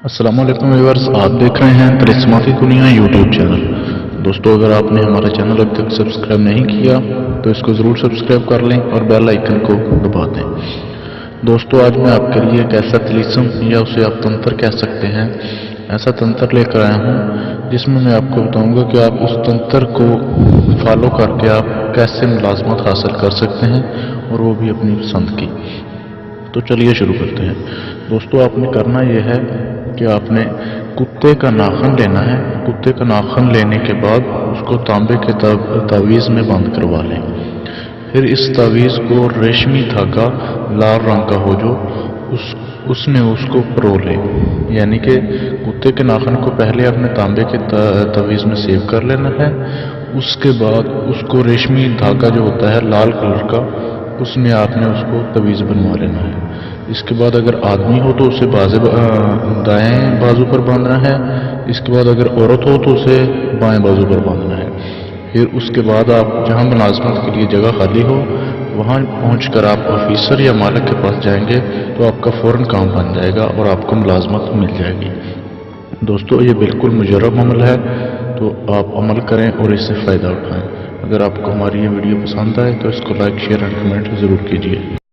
अस्सलाम वालेकुम व्यूअर्स, आप देख रहे हैं करिश्मा की दुनिया यूट्यूब चैनल। दोस्तों, अगर आपने हमारा चैनल अभी तक सब्सक्राइब नहीं किया तो इसको ज़रूर सब्सक्राइब कर लें और बेल आइकन को दबा दें। दोस्तों, आज मैं आपके लिए एक ऐसा तिलिस्म या उसे आप तंत्र कह सकते हैं, ऐसा तंत्र लेकर आया हूँ जिसमें मैं आपको बताऊंगा कि आप उस तंत्र को फॉलो करके आप कैसे मुलाजमत हासिल कर सकते हैं और वो भी अपनी पसंद की। तो चलिए शुरू करते हैं। दोस्तों, आपने करना यह है कि आपने कुत्ते का नाखून लेना है। कुत्ते का नाखून लेने के बाद उसको तांबे के तावीज़ में बंद करवा लें। फिर इस तावीज़ को रेशमी धागा लाल रंग का हो जो उसमें उसको परो लें। यानी कि कुत्ते के नाखून को पहले आपने तांबे के तावीज़ में सेव कर लेना है। उसके बाद उसको रेशमी धागा जो होता है लाल कलर का, उसमें आपने उसको तवीज़ बनवा लेना है। इसके बाद अगर आदमी हो तो उसे दाएं बाजू पर बांधना है। इसके बाद अगर औरत हो तो उसे बाएं बाजू पर बांधना है। फिर उसके बाद आप जहां मुलाजमत के लिए जगह खाली हो वहां पहुंचकर आप ऑफिसर या मालिक के पास जाएंगे तो आपका फ़ौरन काम बन जाएगा और आपको मुलाजमत मिल जाएगी। दोस्तों, ये बिल्कुल मुजर्रब अमल है, तो आप अमल करें और इससे फ़ायदा उठाएं। अगर आपको हमारी ये वीडियो पसंद आए तो इसको लाइक, शेयर एंड कमेंट ज़रूर कीजिए।